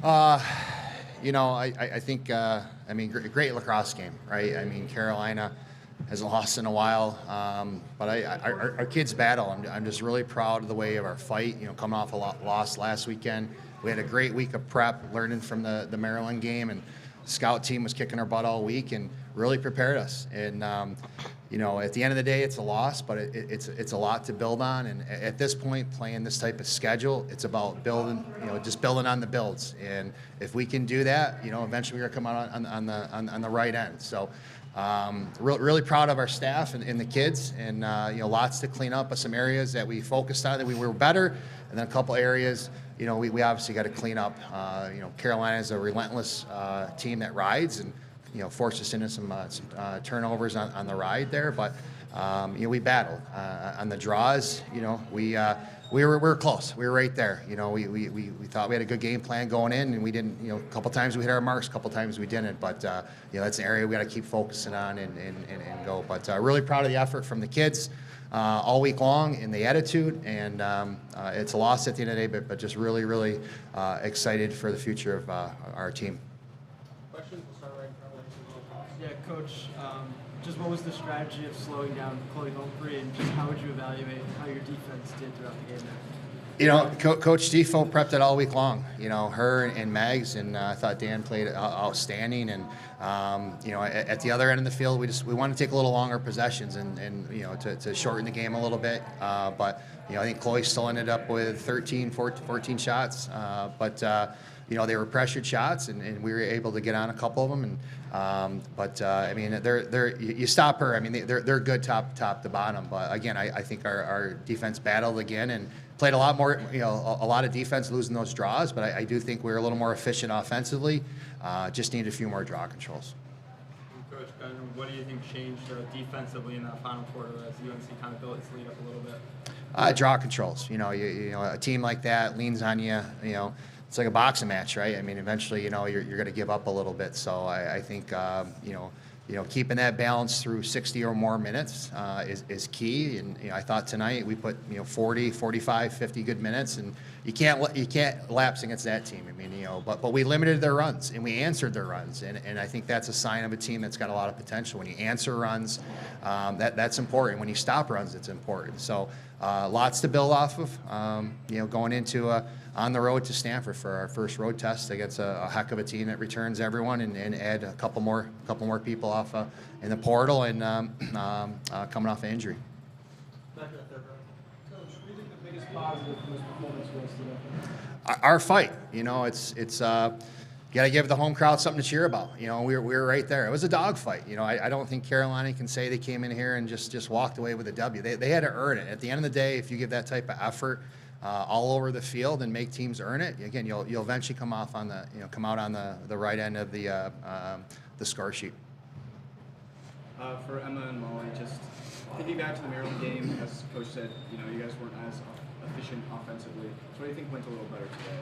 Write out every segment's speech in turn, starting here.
Uh, I think, great lacrosse game, right? I mean, Carolina hasn't lost in a while, but our kids battle. I'm just really proud of the way of our fight, coming off a loss last weekend. We had a great week of prep, learning from the Maryland game, and the scout team was kicking our butt all week and really prepared us. And, at the end of the day, it's a loss, but it's a lot to build on. And at this point, playing this type of schedule, it's about building, just building on the builds. And if we can do that, eventually we're going to come out on the right end. So really proud of our staff and the kids, and lots to clean up of some areas that we focused on that we were better, and then a couple areas we obviously got to clean up. Carolina is a relentless team that rides, and forced us into some turnovers on the ride there, but we battled on the draws. We were close. We were right there. We thought we had a good game plan going in, and we didn't. A couple times we hit our marks, a couple times we didn't. But that's an area we got to keep focusing on and go. But really proud of the effort from the kids all week long, and the attitude. And it's a loss at the end of the day, but just really excited for the future of our team. Questions? We'll start right in front of you. Yeah, Coach. Just what was the strategy of slowing down Chloe Humphrey, and just how would you evaluate how your defense did throughout the game there? Coach Stifo prepped it all week long. Her and Mags, and I thought Dan played outstanding. And at the other end of the field, we want to take a little longer possessions and to shorten the game a little bit. But I think Chloe still ended up with 13, 14 shots. But they were pressured shots, and we were able to get on a couple of them. And you stop her. I mean, they're good top to bottom. But again, I think our defense battled again and played a lot more. A lot of defense losing those draws. But I do think we were a little more efficient offensively. Just needed a few more draw controls. Coach, what do you think changed defensively in that final quarter as UNC kind of built its lead up a little bit? Draw controls. A team like that leans on you. It's like a boxing match, right? I mean, eventually, you're going to give up a little bit. So I think, keeping that balance through 60 or more minutes is key. And I thought tonight we put 40, 45, 50 good minutes, and you can't lapse against that team. I mean, but we limited their runs and we answered their runs, and I think that's a sign of a team that's got a lot of potential. When you answer runs, that's important. When you stop runs, it's important. So lots to build off of. Going into on the road to Stanford for our first road test against a heck of a team that returns everyone, and add a couple more people off in the portal, and coming off an injury. Back to that third row. Coach, what do you think the biggest positive from this performance was today? Our fight. It's you got to give the home crowd something to cheer about. We were right there. It was a dogfight. I don't think Carolina can say they came in here and just walked away with a W. They had to earn it. At the end of the day, if you give that type of effort all over the field and make teams earn it, again, you'll eventually come out on the right end of the score sheet. For Emma and Molly, just thinking back to the Maryland game, as Coach said, you guys weren't as efficient offensively. So what do you think went a little better today?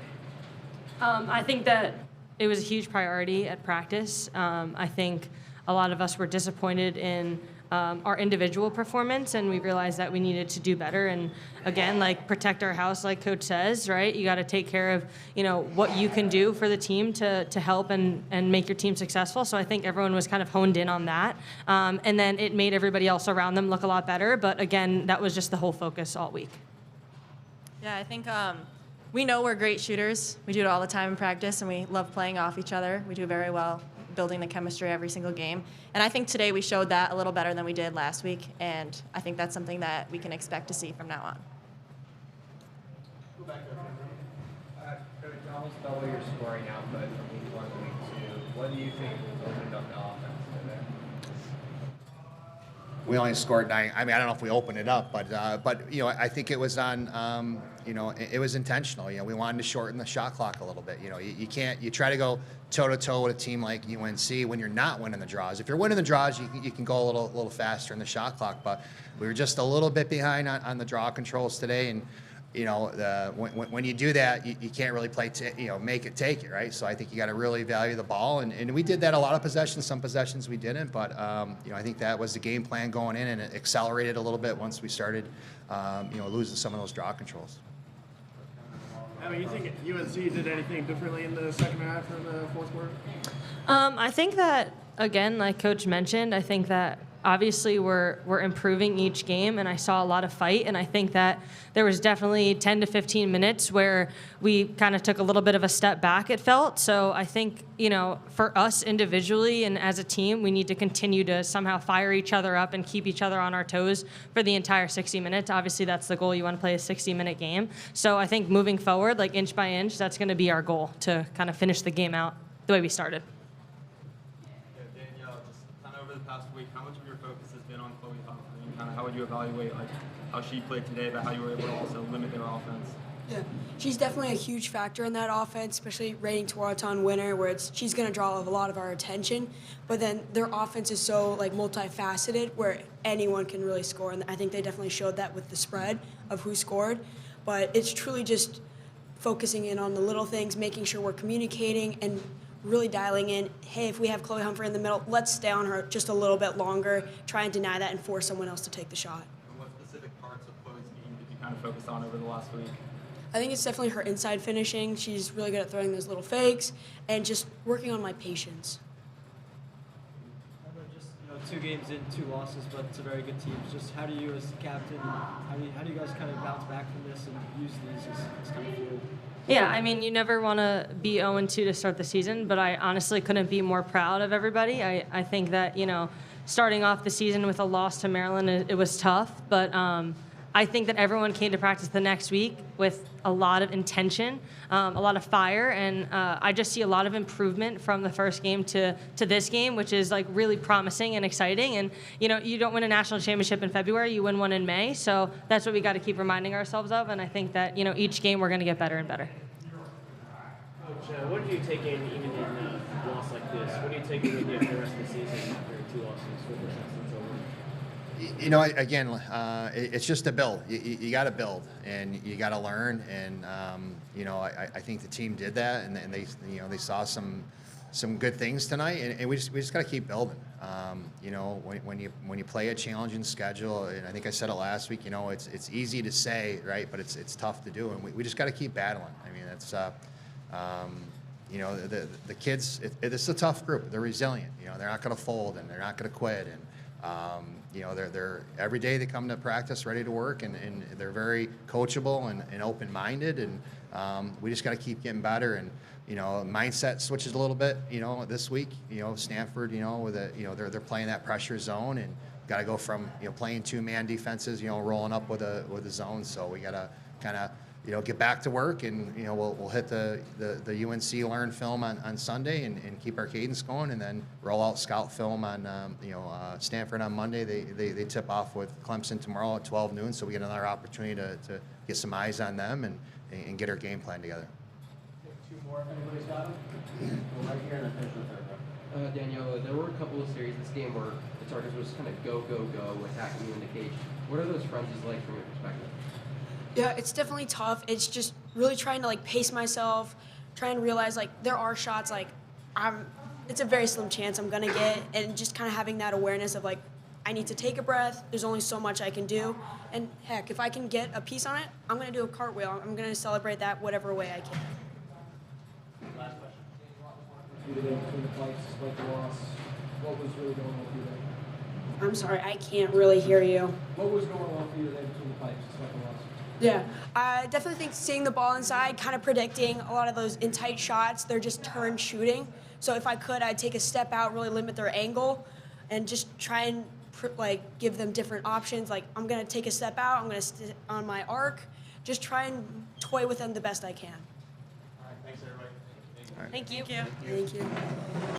I think that it was a huge priority at practice. I think a lot of us were disappointed in our individual performance, and we realized that we needed to do better. And again, protect our house, like Coach says, right? You got to take care of, what you can do for the team to help and make your team successful. So I think everyone was kind of honed in on that. And then it made everybody else around them look a lot better. But again, that was just the whole focus all week. Yeah, I think we know we're great shooters. We do it all the time in practice, and we love playing off each other. We do very well building the chemistry every single game. And I think today we showed that a little better than we did last week, and I think that's something that we can expect to see from now on. Go back there. Coach, almost double your scoring output from week 1 to week 2. What do you think opened up the offense today? We only scored 9. I mean, I don't know if we opened it up, but I think it was on. It was intentional. We wanted to shorten the shot clock a little bit. You try to go toe-to-toe with a team like UNC when you're not winning the draws. If you're winning the draws, you can go a little faster in the shot clock. But we were just a little bit behind on the draw controls today, and when you do that, you can't really play make it take it, right? So I think you got to really value the ball, and we did that a lot of possessions. Some possessions we didn't, but I think that was the game plan going in, and it accelerated a little bit once we started losing some of those draw controls. I mean, you think UNC did anything differently in the second half or in the fourth quarter? I think that, again, like Coach mentioned, I think that obviously we're improving each game, and I saw a lot of fight, and I think that there was definitely 10 to 15 minutes where we kind of took a little bit of a step back, it felt. So I think, for us individually and as a team, we need to continue to somehow fire each other up and keep each other on our toes for the entire 60 minutes. Obviously, that's the goal. You want to play a 60-minute game. So I think moving forward, like inch by inch, that's going to be our goal, to kind of finish the game out the way we started. Over the past week, how much of your focus has been on Chloe Humphrey, and kind of how would you evaluate how she played today, but how you were able to also limit their offense? Yeah, she's definitely a huge factor in that offense, especially rating Tewaaraton winner, where she's going to draw a lot of our attention. But then their offense is so multifaceted, where anyone can really score, and I think they definitely showed that with the spread of who scored. But it's truly just focusing in on the little things, making sure we're communicating and really dialing in, hey, if we have Chloe Humphrey in the middle, let's stay on her just a little bit longer, try and deny that and force someone else to take the shot. And what specific parts of Chloe's game did you kind of focus on over the last week? I think it's definitely her inside finishing. She's really good at throwing those little fakes and just working on my patience. Just 2 games in, 2 losses, but it's a very good team. Just how do you, as the captain, how do you guys kind of bounce back from this and use these as kind of fuel? Yeah, I mean, you never want to be 0-2 to start the season, but I honestly couldn't be more proud of everybody. I think that, starting off the season with a loss to Maryland, it was tough, but I think that everyone came to practice the next week with a lot of intention, a lot of fire, and I just see a lot of improvement from the first game to this game, which is really promising and exciting. And you don't win a national championship in February, you win one in May, so that's what we got to keep reminding ourselves of. And I think that each game we're going to get better and better. Coach, what did you take in even in a loss like this? What do you take in with you for the rest of the season after 2 losses for the season's over? Again, it's just a build. You got to build, and you got to learn. And I think the team did that, and they saw some good things tonight, and we just got to keep building. When you play a challenging schedule, and I think I said it last week. It's easy to say, right, but it's tough to do, and we just got to keep battling. I mean, it's the kids. It's a tough group. They're resilient. They're not going to fold, and they're not going to quit, and they're every day they come to practice ready to work, and they're very coachable and open-minded, and we just got to keep getting better. And mindset switches a little bit. This week, Stanford, with they're playing that pressure zone, and got to go from playing 2-man defenses, rolling up with a zone. So we got to kind of get back to work, and we'll hit the UNC Learn film on Sunday and keep our cadence going, and then roll out scout film on Stanford on Monday. They tip off with Clemson tomorrow at 12 noon, so we get another opportunity to get some eyes on them and get our game plan together. 2 more if anybody's got them. Go right here and then finish the third. Daniela, there were a couple of series this game where the Tigers was kind of go, attacking you in the cage. What are those frenzies like from your perspective? Yeah, it's definitely tough. It's just really trying to pace myself, trying to realize there are shots it's a very slim chance I'm gonna get, and just kind of having that awareness of I need to take a breath. There's only so much I can do, and heck, if I can get a piece on it, I'm gonna do a cartwheel. I'm gonna celebrate that whatever way I can. Last question. You today between the fights, despite the loss, what was really going on for you today? I'm sorry, I can't really hear you. What was going on for you today between the fights, despite the loss? Yeah, I definitely think seeing the ball inside, kind of predicting a lot of those in tight shots, they're just turn shooting. So if I could, I'd take a step out, really limit their angle, and just try and give them different options. I'm gonna take a step out, I'm gonna sit on my arc, just try and toy with them the best I can. All right, thanks everybody. Thank you. Thank you.